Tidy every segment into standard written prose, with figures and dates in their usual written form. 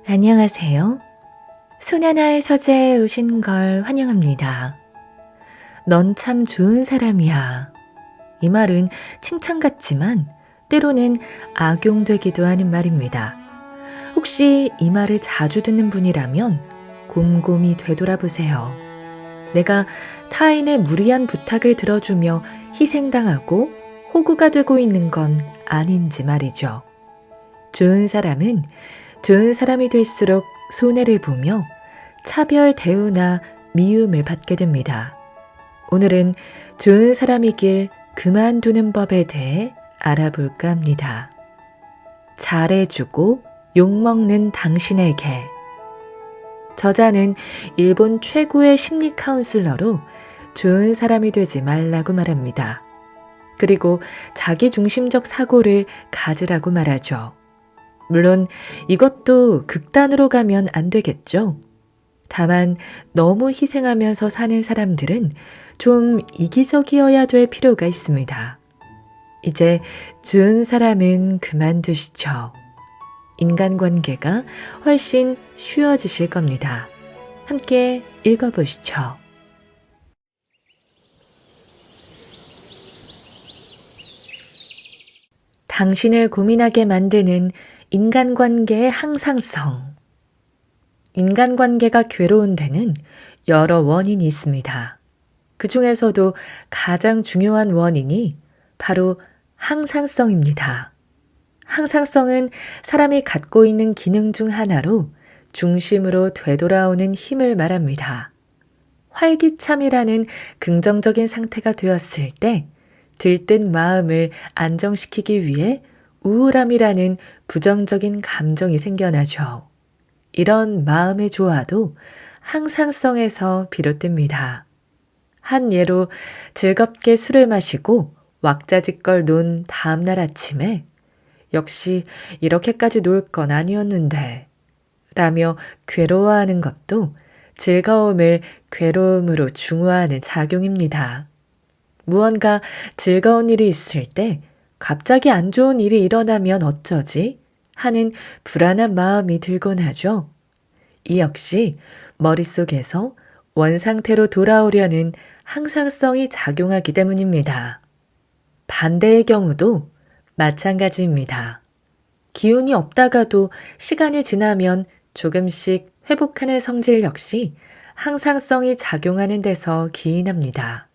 안녕하세요. 소년아의 서재에 오신 걸 환영합니다. 넌 참 좋은 사람이야. 이 말은 칭찬 같지만 때로는 악용되기도 하는 말입니다. 혹시 이 말을 자주 듣는 분이라면 곰곰이 되돌아보세요. 내가 타인의 무리한 부탁을 들어주며 희생당하고 호구가 되고 있는 건 아닌지 말이죠. 좋은 사람은 좋은 사람이 될수록 손해를 보며 차별 대우나 미움을 받게 됩니다. 오늘은 좋은 사람이길 그만두는 법에 대해 알아볼까 합니다. 잘해주고 욕먹는 당신에게. 저자는 일본 최고의 심리 카운슬러로 좋은 사람이 되지 말라고 말합니다. 그리고 자기중심적 사고를 가지라고 말하죠. 물론 이것도 극단으로 가면 안 되겠죠. 다만 너무 희생하면서 사는 사람들은 좀 이기적이어야 될 필요가 있습니다. 이제 좋은 사람은 그만두시죠. 인간관계가 훨씬 쉬워지실 겁니다. 함께 읽어보시죠. 당신을 고민하게 만드는 인간관계의 항상성. 인간관계가 괴로운 데는 여러 원인이 있습니다. 그 중에서도 가장 중요한 원인이 바로 항상성입니다. 항상성은 사람이 갖고 있는 기능 중 하나로 중심으로 되돌아오는 힘을 말합니다. 활기참이라는 긍정적인 상태가 되었을 때 들뜬 마음을 안정시키기 위해 우울함이라는 부정적인 감정이 생겨나죠. 이런 마음의 조화도 항상성에서 비롯됩니다. 한 예로 즐겁게 술을 마시고 왁자지껄 논 다음날 아침에 역시 이렇게까지 놀 건 아니었는데 라며 괴로워하는 것도 즐거움을 괴로움으로 중화하는 작용입니다. 무언가 즐거운 일이 있을 때 갑자기 안 좋은 일이 일어나면 어쩌지? 하는 불안한 마음이 들곤 하죠. 이 역시 머릿속에서 원상태로 돌아오려는 항상성이 작용하기 때문입니다. 반대의 경우도 마찬가지입니다. 기운이 없다가도 시간이 지나면 조금씩 회복하는 성질 역시 항상성이 작용하는 데서 기인합니다.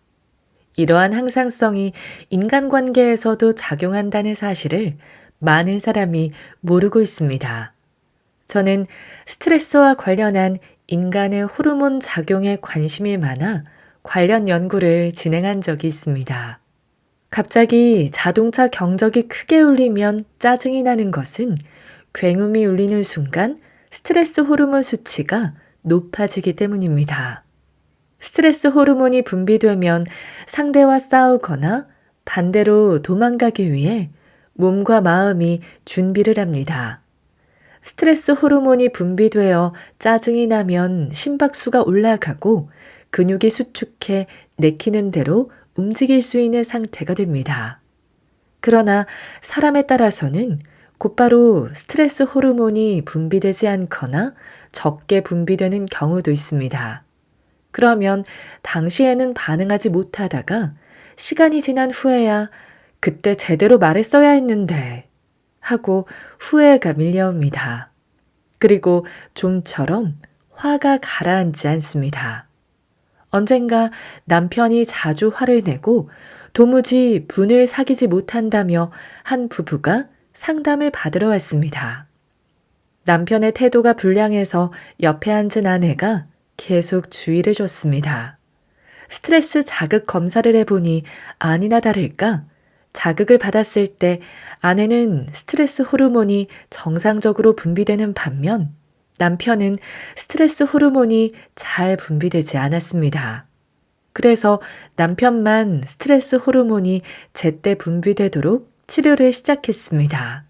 이러한 항상성이 인간관계에서도 작용한다는 사실을 많은 사람이 모르고 있습니다. 저는 스트레스와 관련한 인간의 호르몬 작용에 관심이 많아 관련 연구를 진행한 적이 있습니다. 갑자기 자동차 경적이 크게 울리면 짜증이 나는 것은 굉음이 울리는 순간 스트레스 호르몬 수치가 높아지기 때문입니다. 스트레스 호르몬이 분비되면 상대와 싸우거나 반대로 도망가기 위해 몸과 마음이 준비를 합니다. 스트레스 호르몬이 분비되어 짜증이 나면 심박수가 올라가고 근육이 수축해 내키는 대로 움직일 수 있는 상태가 됩니다. 그러나 사람에 따라서는 곧바로 스트레스 호르몬이 분비되지 않거나 적게 분비되는 경우도 있습니다. 그러면 당시에는 반응하지 못하다가 시간이 지난 후에야 그때 제대로 말했어야 했는데 하고 후회가 밀려옵니다. 그리고 좀처럼 화가 가라앉지 않습니다. 언젠가 남편이 자주 화를 내고 도무지 분을 사귀지 못한다며 한 부부가 상담을 받으러 왔습니다. 남편의 태도가 불량해서 옆에 앉은 아내가 계속 주의를 줬습니다. 스트레스 자극 검사를 해보니 아니나 다를까 자극을 받았을 때 아내는 스트레스 호르몬이 정상적으로 분비되는 반면 남편은 스트레스 호르몬이 잘 분비되지 않았습니다. 그래서 남편만 스트레스 호르몬이 제때 분비되도록 치료를 시작했습니다.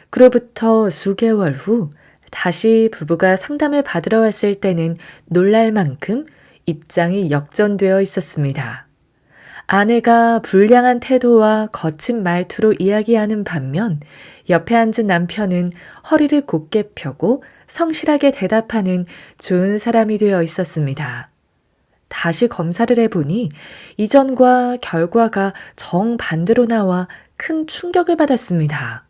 그로부터 수개월 후 다시 부부가 상담을 받으러 왔을 때는 놀랄 만큼 입장이 역전되어 있었습니다. 아내가 불량한 태도와 거친 말투로 이야기하는 반면 옆에 앉은 남편은 허리를 곧게 펴고 성실하게 대답하는 좋은 사람이 되어 있었습니다. 다시 검사를 해보니 이전과 결과가 정반대로 나와 큰 충격을 받았습니다.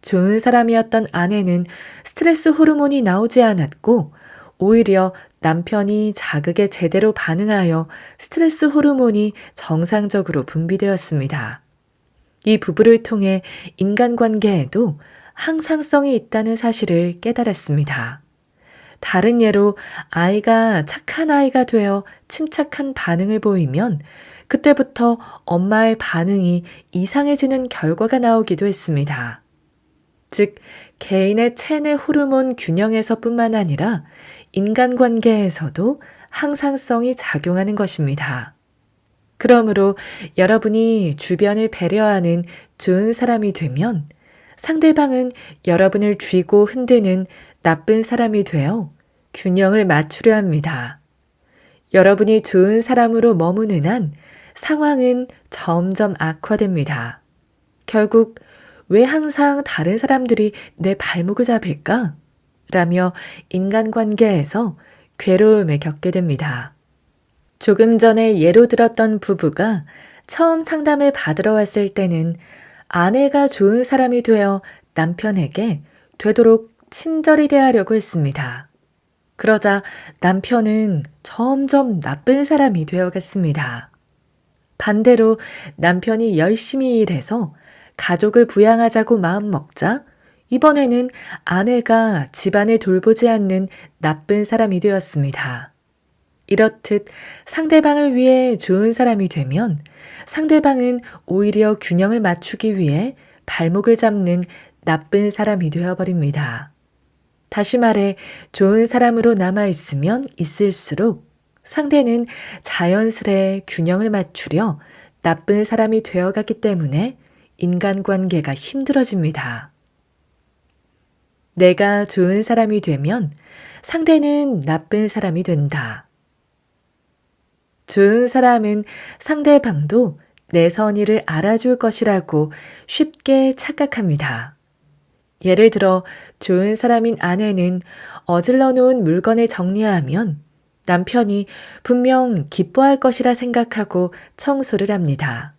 좋은 사람이었던 아내는 스트레스 호르몬이 나오지 않았고 오히려 남편이 자극에 제대로 반응하여 스트레스 호르몬이 정상적으로 분비되었습니다. 이 부부를 통해 인간관계에도 항상성이 있다는 사실을 깨달았습니다. 다른 예로 아이가 착한 아이가 되어 침착한 반응을 보이면 그때부터 엄마의 반응이 이상해지는 결과가 나오기도 했습니다. 즉, 개인의 체내 호르몬 균형에서뿐만 아니라 인간관계에서도 항상성이 작용하는 것입니다. 그러므로 여러분이 주변을 배려하는 좋은 사람이 되면 상대방은 여러분을 쥐고 흔드는 나쁜 사람이 되어 균형을 맞추려 합니다. 여러분이 좋은 사람으로 머무는 한 상황은 점점 악화됩니다. 결국 왜 항상 다른 사람들이 내 발목을 잡을까? 라며 인간관계에서 괴로움을 겪게 됩니다. 조금 전에 예로 들었던 부부가 처음 상담을 받으러 왔을 때는 아내가 좋은 사람이 되어 남편에게 되도록 친절히 대하려고 했습니다. 그러자 남편은 점점 나쁜 사람이 되어갔습니다. 반대로 남편이 열심히 일해서 가족을 부양하자고 마음먹자 이번에는 아내가 집안을 돌보지 않는 나쁜 사람이 되었습니다. 이렇듯 상대방을 위해 좋은 사람이 되면 상대방은 오히려 균형을 맞추기 위해 발목을 잡는 나쁜 사람이 되어버립니다. 다시 말해 좋은 사람으로 남아있으면 있을수록 상대는 자연스레 균형을 맞추려 나쁜 사람이 되어가기 때문에 인간관계가 힘들어집니다. 내가 좋은 사람이 되면 상대는 나쁜 사람이 된다. 좋은 사람은 상대방도 내 선의를 알아줄 것이라고 쉽게 착각합니다. 예를 들어 좋은 사람인 아내는 어질러 놓은 물건을 정리하면 남편이 분명 기뻐할 것이라 생각하고 청소를 합니다.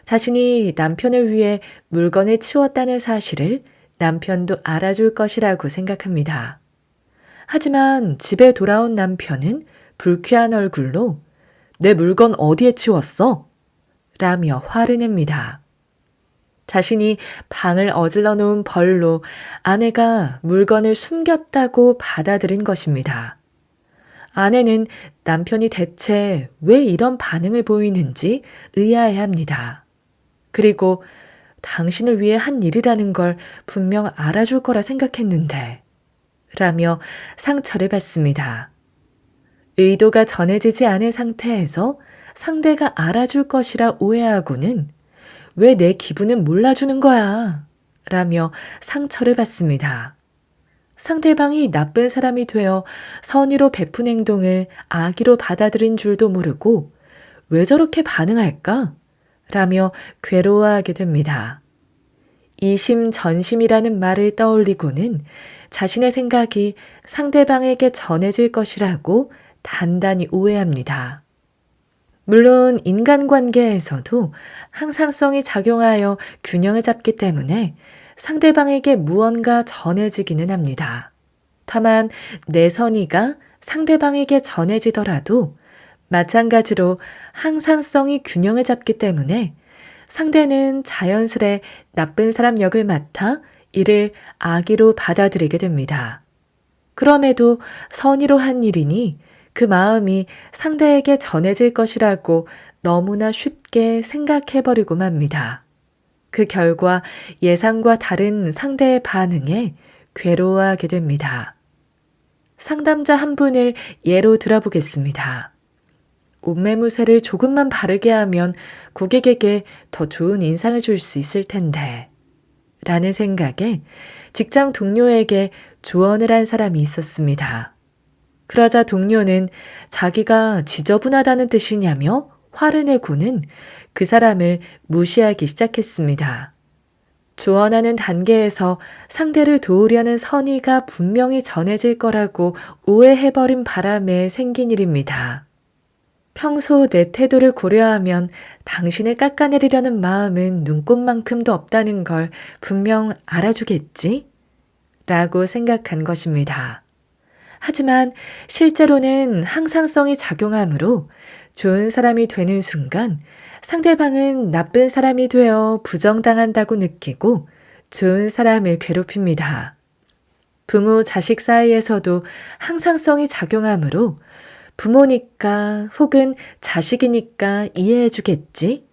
자신이 남편을 위해 물건을 치웠다는 사실을 남편도 알아줄 것이라고 생각합니다. 하지만 집에 돌아온 남편은 불쾌한 얼굴로 내 물건 어디에 치웠어? 라며 화를 냅니다. 자신이 방을 어질러 놓은 벌로 아내가 물건을 숨겼다고 받아들인 것입니다. 아내는 남편이 대체 왜 이런 반응을 보이는지 의아해합니다. 그리고 당신을 위해 한 일이라는 걸 분명 알아줄 거라 생각했는데 라며 상처를 받습니다. 의도가 전해지지 않은 상태에서 상대가 알아줄 것이라 오해하고는 왜 내 기분은 몰라주는 거야? 라며 상처를 받습니다. 상대방이 나쁜 사람이 되어 선의로 베푼 행동을 악의로 받아들인 줄도 모르고 왜 저렇게 반응할까? 라며 괴로워하게 됩니다. 이심전심이라는 말을 떠올리고는 자신의 생각이 상대방에게 전해질 것이라고 단단히 오해합니다. 물론 인간관계에서도 항상성이 작용하여 균형을 잡기 때문에 상대방에게 무언가 전해지기는 합니다. 다만 내 선의가 상대방에게 전해지더라도 마찬가지로 항상성이 균형을 잡기 때문에 상대는 자연스레 나쁜 사람 역을 맡아 이를 악의로 받아들이게 됩니다. 그럼에도 선의로 한 일이니 그 마음이 상대에게 전해질 것이라고 너무나 쉽게 생각해버리고 맙니다. 그 결과 예상과 다른 상대의 반응에 괴로워하게 됩니다. 상담자 한 분을 예로 들어보겠습니다. 옷매무새를 조금만 바르게 하면 고객에게 더 좋은 인상을 줄 수 있을 텐데 라는 생각에 직장 동료에게 조언을 한 사람이 있었습니다. 그러자 동료는 자기가 지저분하다는 뜻이냐며 화를 내고는 그 사람을 무시하기 시작했습니다. 조언하는 단계에서 상대를 도우려는 선의가 분명히 전해질 거라고 오해해버린 바람에 생긴 일입니다. 평소 내 태도를 고려하면 당신을 깎아내리려는 마음은 눈꼽만큼도 없다는 걸 분명 알아주겠지? 라고 생각한 것입니다. 하지만 실제로는 항상성이 작용하므로 좋은 사람이 되는 순간 상대방은 나쁜 사람이 되어 부정당한다고 느끼고 좋은 사람을 괴롭힙니다. 부모 자식 사이에서도 항상성이 작용하므로 부모니까 혹은 자식이니까 이해해주겠지?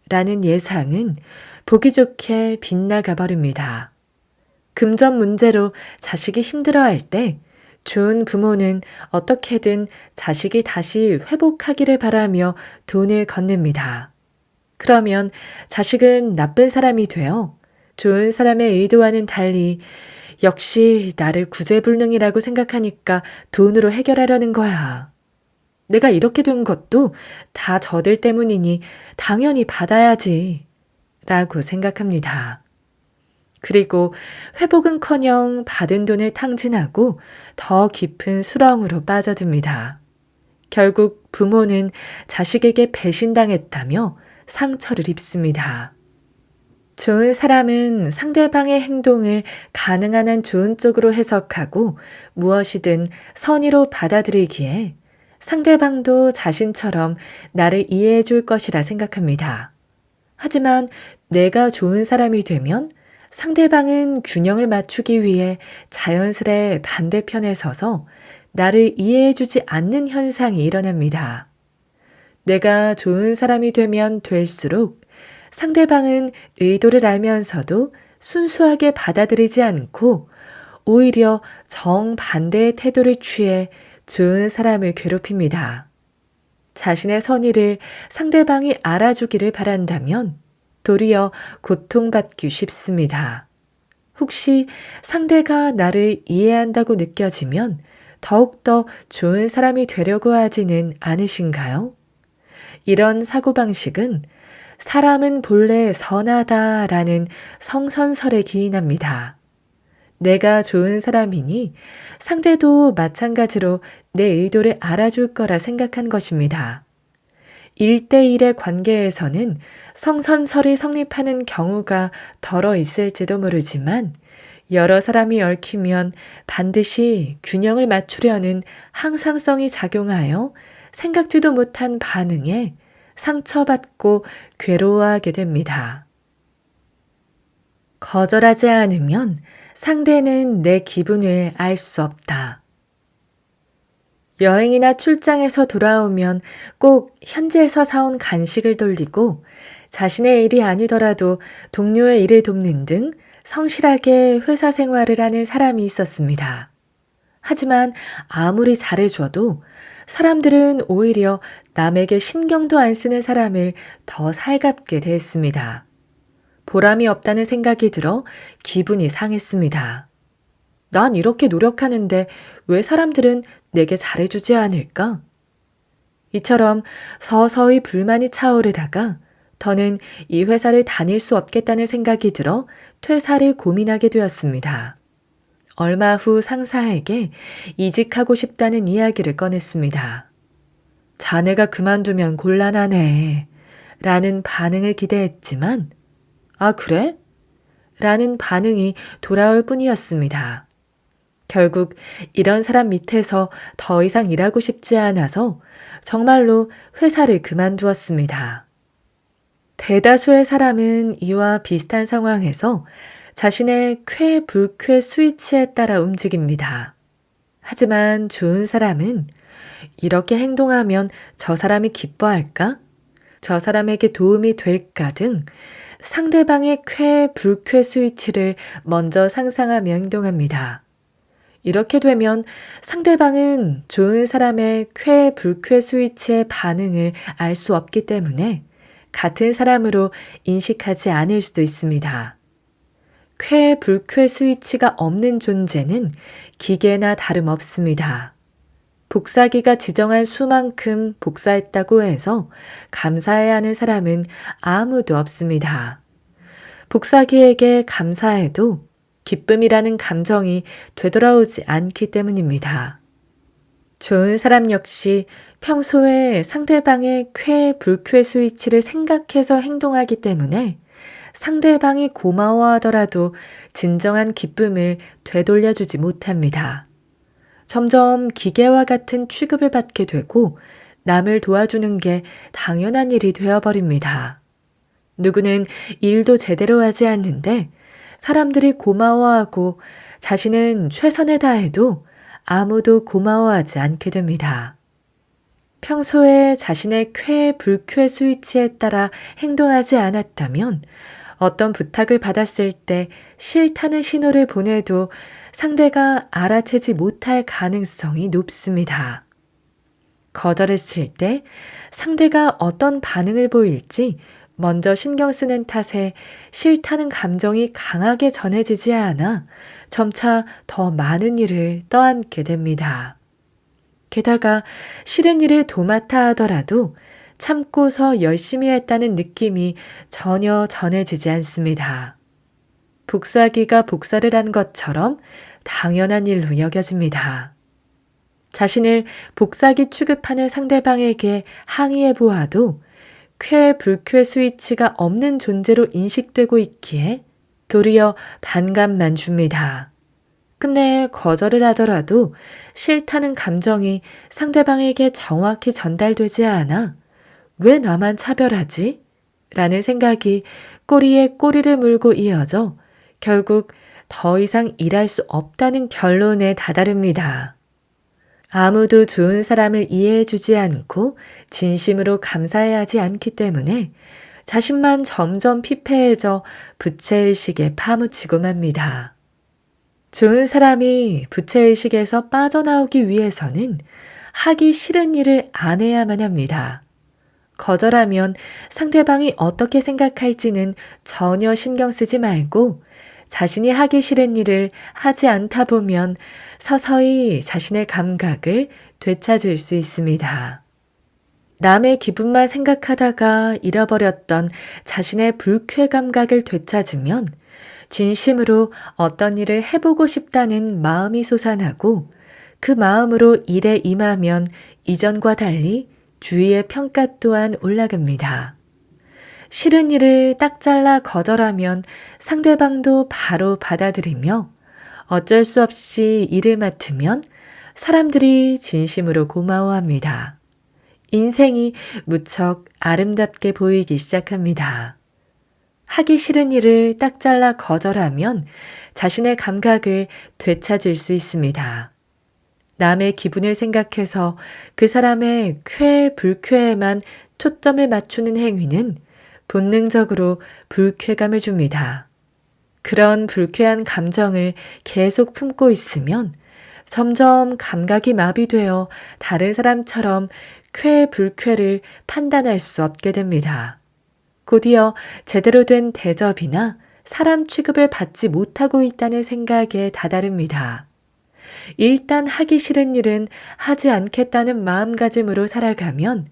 라는 예상은 보기 좋게 빗나가 버립니다. 금전 문제로 자식이 힘들어할 때 좋은 부모는 어떻게든 자식이 다시 회복하기를 바라며 돈을 건넵니다. 그러면 자식은 나쁜 사람이 되어 좋은 사람의 의도와는 달리 역시 나를 구제불능이라고 생각하니까 돈으로 해결하려는 거야. 내가 이렇게 된 것도 다 저들 때문이니 당연히 받아야지. 라고 생각합니다. 그리고 회복은커녕 받은 돈을 탕진하고 더 깊은 수렁으로 빠져듭니다. 결국 부모는 자식에게 배신당했다며 상처를 입습니다. 좋은 사람은 상대방의 행동을 가능한 한 좋은 쪽으로 해석하고 무엇이든 선의로 받아들이기에 상대방도 자신처럼 나를 이해해 줄 것이라 생각합니다. 하지만 내가 좋은 사람이 되면 상대방은 균형을 맞추기 위해 자연스레 반대편에 서서 나를 이해해 주지 않는 현상이 일어납니다. 내가 좋은 사람이 되면 될수록 상대방은 의도를 알면서도 순수하게 받아들이지 않고 오히려 정반대의 태도를 취해 좋은 사람을 괴롭힙니다. 자신의 선의를 상대방이 알아주기를 바란다면 도리어 고통받기 쉽습니다. 혹시 상대가 나를 이해한다고 느껴지면 더욱더 좋은 사람이 되려고 하지는 않으신가요? 이런 사고방식은 사람은 본래 선하다라는 성선설에 기인합니다. 내가 좋은 사람이니 상대도 마찬가지로 내 의도를 알아줄 거라 생각한 것입니다. 1대1의 관계에서는 성선설이 성립하는 경우가 덜어 있을지도 모르지만 여러 사람이 얽히면 반드시 균형을 맞추려는 항상성이 작용하여 생각지도 못한 반응에 상처받고 괴로워하게 됩니다. 거절하지 않으면 상대는 내 기분을 알 수 없다. 여행이나 출장에서 돌아오면 꼭 현지에서 사온 간식을 돌리고 자신의 일이 아니더라도 동료의 일을 돕는 등 성실하게 회사 생활을 하는 사람이 있었습니다. 하지만 아무리 잘해줘도 사람들은 오히려 남에게 신경도 안 쓰는 사람을 더 살갑게 대했습니다. 보람이 없다는 생각이 들어 기분이 상했습니다. 난 이렇게 노력하는데 왜 사람들은 내게 잘해주지 않을까? 이처럼 서서히 불만이 차오르다가 더는 이 회사를 다닐 수 없겠다는 생각이 들어 퇴사를 고민하게 되었습니다. 얼마 후 상사에게 이직하고 싶다는 이야기를 꺼냈습니다. 자네가 그만두면 곤란하네. 라는 반응을 기대했지만 아, 그래? 라는 반응이 돌아올 뿐이었습니다. 결국 이런 사람 밑에서 더 이상 일하고 싶지 않아서 정말로 회사를 그만두었습니다. 대다수의 사람은 이와 비슷한 상황에서 자신의 쾌, 불쾌 스위치에 따라 움직입니다. 하지만 좋은 사람은 이렇게 행동하면 저 사람이 기뻐할까? 저 사람에게 도움이 될까 등 상대방의 쾌, 불쾌 스위치를 먼저 상상하며 행동합니다. 이렇게 되면 상대방은 좋은 사람의 쾌, 불쾌 스위치의 반응을 알 수 없기 때문에 같은 사람으로 인식하지 않을 수도 있습니다. 쾌, 불쾌 스위치가 없는 존재는 기계나 다름없습니다. 복사기가 지정한 수만큼 복사했다고 해서 감사해야 하는 사람은 아무도 없습니다. 복사기에게 감사해도 기쁨이라는 감정이 되돌아오지 않기 때문입니다. 좋은 사람 역시 평소에 상대방의 쾌, 불쾌 스위치를 생각해서 행동하기 때문에 상대방이 고마워하더라도 진정한 기쁨을 되돌려주지 못합니다. 점점 기계와 같은 취급을 받게 되고 남을 도와주는 게 당연한 일이 되어버립니다. 누구는 일도 제대로 하지 않는데 사람들이 고마워하고 자신은 최선을 다해도 아무도 고마워하지 않게 됩니다. 평소에 자신의 쾌, 불쾌 스위치에 따라 행동하지 않았다면 어떤 부탁을 받았을 때 싫다는 신호를 보내도 상대가 알아채지 못할 가능성이 높습니다. 거절했을 때 상대가 어떤 반응을 보일지 먼저 신경 쓰는 탓에 싫다는 감정이 강하게 전해지지 않아 점차 더 많은 일을 떠안게 됩니다. 게다가 싫은 일을 도맡아 하더라도 참고서 열심히 했다는 느낌이 전혀 전해지지 않습니다. 복사기가 복사를 한 것처럼 당연한 일로 여겨집니다. 자신을 복사기 취급하는 상대방에게 항의해 보아도 쾌, 불쾌 스위치가 없는 존재로 인식되고 있기에 도리어 반감만 줍니다. 끝내 거절을 하더라도 싫다는 감정이 상대방에게 정확히 전달되지 않아 왜 나만 차별하지? 라는 생각이 꼬리에 꼬리를 물고 이어져 결국 더 이상 일할 수 없다는 결론에 다다릅니다. 아무도 좋은 사람을 이해해주지 않고 진심으로 감사해하지 않기 때문에 자신만 점점 피폐해져 부채의식에 파묻히고 맙니다. 좋은 사람이 부채의식에서 빠져나오기 위해서는 하기 싫은 일을 안 해야만 합니다. 거절하면 상대방이 어떻게 생각할지는 전혀 신경 쓰지 말고 자신이 하기 싫은 일을 하지 않다 보면 서서히 자신의 감각을 되찾을 수 있습니다. 남의 기분만 생각하다가 잃어버렸던 자신의 불쾌 감각을 되찾으면 진심으로 어떤 일을 해보고 싶다는 마음이 솟아나고 그 마음으로 일에 임하면 이전과 달리 주위의 평가 또한 올라갑니다. 싫은 일을 딱 잘라 거절하면 상대방도 바로 받아들이며 어쩔 수 없이 일을 맡으면 사람들이 진심으로 고마워합니다. 인생이 무척 아름답게 보이기 시작합니다. 하기 싫은 일을 딱 잘라 거절하면 자신의 감각을 되찾을 수 있습니다. 남의 기분을 생각해서 그 사람의 쾌, 불쾌에만 초점을 맞추는 행위는 본능적으로 불쾌감을 줍니다. 그런 불쾌한 감정을 계속 품고 있으면 점점 감각이 마비되어 다른 사람처럼 쾌, 불쾌를 판단할 수 없게 됩니다. 곧이어 제대로 된 대접이나 사람 취급을 받지 못하고 있다는 생각에 다다릅니다. 일단 하기 싫은 일은 하지 않겠다는 마음가짐으로 살아가면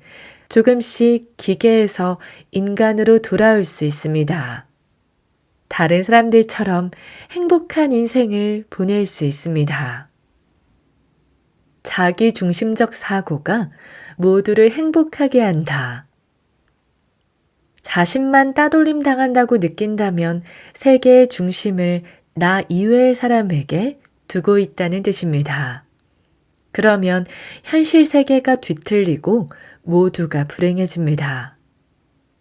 조금씩 기계에서 인간으로 돌아올 수 있습니다. 다른 사람들처럼 행복한 인생을 보낼 수 있습니다. 자기 중심적 사고가 모두를 행복하게 한다. 자신만 따돌림 당한다고 느낀다면 세계의 중심을 나 이외의 사람에게 두고 있다는 뜻입니다. 그러면 현실 세계가 뒤틀리고 모두가 불행해집니다.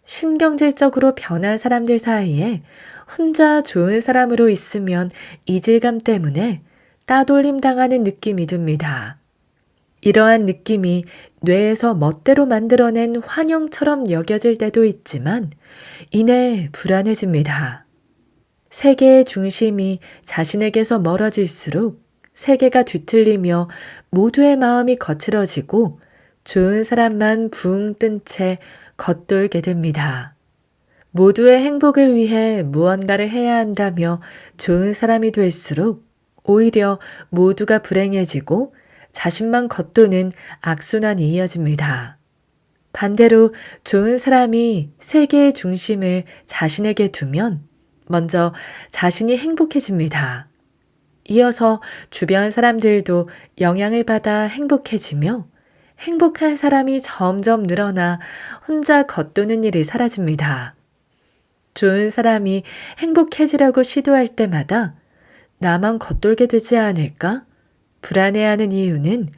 신경질적으로 변한 사람들 사이에 혼자 좋은 사람으로 있으면 이질감 때문에 따돌림 당하는 느낌이 듭니다. 이러한 느낌이 뇌에서 멋대로 만들어낸 환영처럼 여겨질 때도 있지만 이내 불안해집니다. 세계의 중심이 자신에게서 멀어질수록 세계가 뒤틀리며 모두의 마음이 거칠어지고 좋은 사람만 붕 뜬 채 겉돌게 됩니다. 모두의 행복을 위해 무언가를 해야 한다며 좋은 사람이 될수록 오히려 모두가 불행해지고 자신만 겉도는 악순환이 이어집니다. 반대로 좋은 사람이 세계의 중심을 자신에게 두면 먼저 자신이 행복해집니다. 이어서 주변 사람들도 영향을 받아 행복해지며 행복한 사람이 점점 늘어나 혼자 겉도는 일이 사라집니다. 좋은 사람이 행복해지려고 시도할 때마다 나만 겉돌게 되지 않을까? 불안해하는 이유는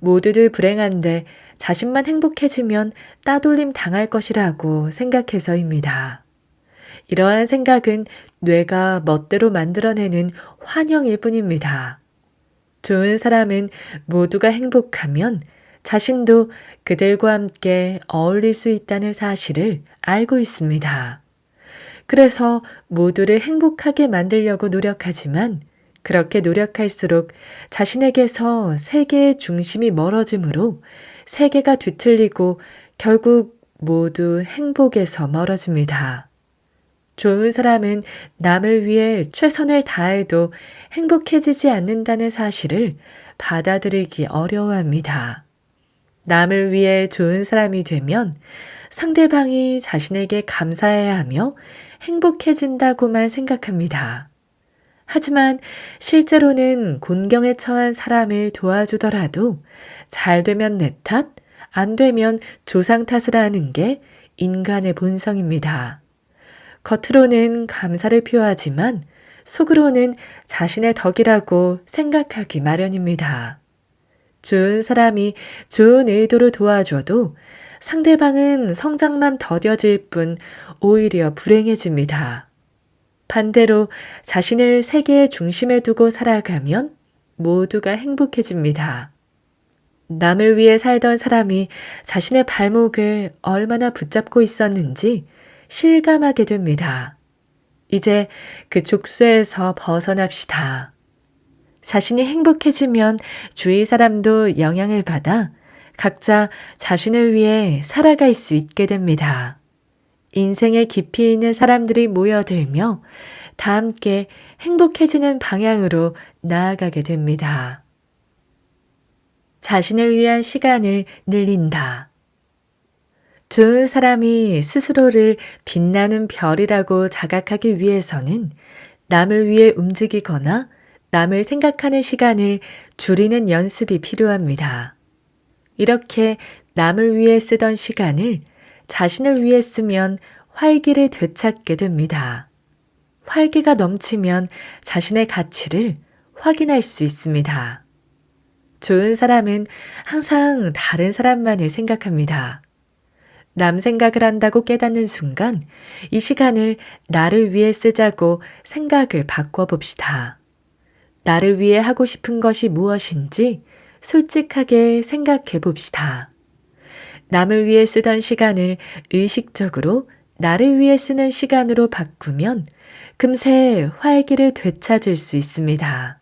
모두들 불행한데 자신만 행복해지면 따돌림 당할 것이라고 생각해서입니다. 이러한 생각은 뇌가 멋대로 만들어내는 환영일 뿐입니다. 좋은 사람은 모두가 행복하면 자신도 그들과 함께 어울릴 수 있다는 사실을 알고 있습니다. 그래서 모두를 행복하게 만들려고 노력하지만 그렇게 노력할수록 자신에게서 세계의 중심이 멀어지므로 세계가 뒤틀리고 결국 모두 행복에서 멀어집니다. 좋은 사람은 남을 위해 최선을 다해도 행복해지지 않는다는 사실을 받아들이기 어려워합니다. 남을 위해 좋은 사람이 되면 상대방이 자신에게 감사해야 하며 행복해진다고만 생각합니다. 하지만 실제로는 곤경에 처한 사람을 도와주더라도 잘 되면 내 탓, 안 되면 조상 탓을 하는 게 인간의 본성입니다. 겉으로는 감사를 표하지만 속으로는 자신의 덕이라고 생각하기 마련입니다. 좋은 사람이 좋은 의도로 도와줘도 상대방은 성장만 더뎌질 뿐 오히려 불행해집니다. 반대로 자신을 세계의 중심에 두고 살아가면 모두가 행복해집니다. 남을 위해 살던 사람이 자신의 발목을 얼마나 붙잡고 있었는지 실감하게 됩니다. 이제 그 족쇄에서 벗어납시다. 자신이 행복해지면 주위 사람도 영향을 받아 각자 자신을 위해 살아갈 수 있게 됩니다. 인생에 깊이 있는 사람들이 모여들며 다 함께 행복해지는 방향으로 나아가게 됩니다. 자신을 위한 시간을 늘린다. 좋은 사람이 스스로를 빛나는 별이라고 자각하기 위해서는 남을 위해 움직이거나 남을 생각하는 시간을 줄이는 연습이 필요합니다. 이렇게 남을 위해 쓰던 시간을 자신을 위해 쓰면 활기를 되찾게 됩니다. 활기가 넘치면 자신의 가치를 확인할 수 있습니다. 좋은 사람은 항상 다른 사람만을 생각합니다. 남 생각을 한다고 깨닫는 순간 이 시간을 나를 위해 쓰자고 생각을 바꿔봅시다. 나를 위해 하고 싶은 것이 무엇인지 솔직하게 생각해 봅시다. 남을 위해 쓰던 시간을 의식적으로 나를 위해 쓰는 시간으로 바꾸면 금세 활기를 되찾을 수 있습니다.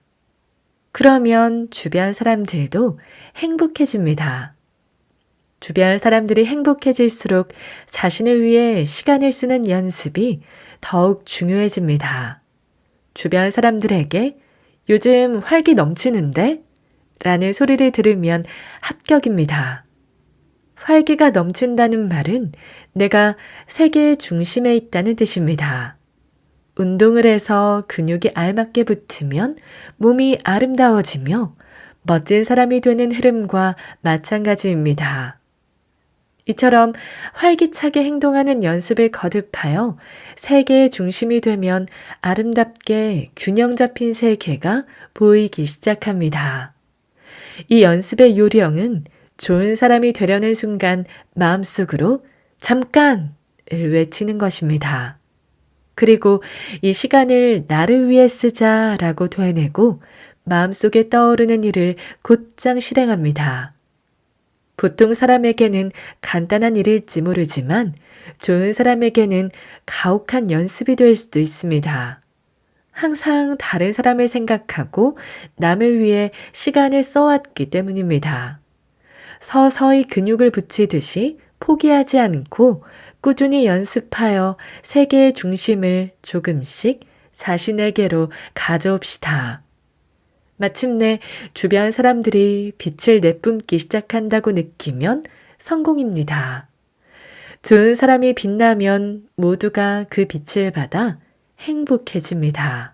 그러면 주변 사람들도 행복해집니다. 주변 사람들이 행복해질수록 자신을 위해 시간을 쓰는 연습이 더욱 중요해집니다. 주변 사람들에게 요즘 활기 넘치는데? 라는 소리를 들으면 합격입니다. 활기가 넘친다는 말은 내가 세계의 중심에 있다는 뜻입니다. 운동을 해서 근육이 알맞게 붙으면 몸이 아름다워지며 멋진 사람이 되는 흐름과 마찬가지입니다. 이처럼 활기차게 행동하는 연습을 거듭하여 세계의 중심이 되면 아름답게 균형 잡힌 세계가 보이기 시작합니다. 이 연습의 요령은 좋은 사람이 되려는 순간 마음속으로 잠깐을 외치는 것입니다. 그리고 이 시간을 나를 위해 쓰자라고 되뇌고 마음속에 떠오르는 일을 곧장 실행합니다. 보통 사람에게는 간단한 일일지 모르지만 좋은 사람에게는 가혹한 연습이 될 수도 있습니다. 항상 다른 사람을 생각하고 남을 위해 시간을 써왔기 때문입니다. 서서히 근육을 붙이듯이 포기하지 않고 꾸준히 연습하여 세계의 중심을 조금씩 자신에게로 가져옵시다. 마침내 주변 사람들이 빛을 내뿜기 시작한다고 느끼면 성공입니다. 좋은 사람이 빛나면 모두가 그 빛을 받아 행복해집니다.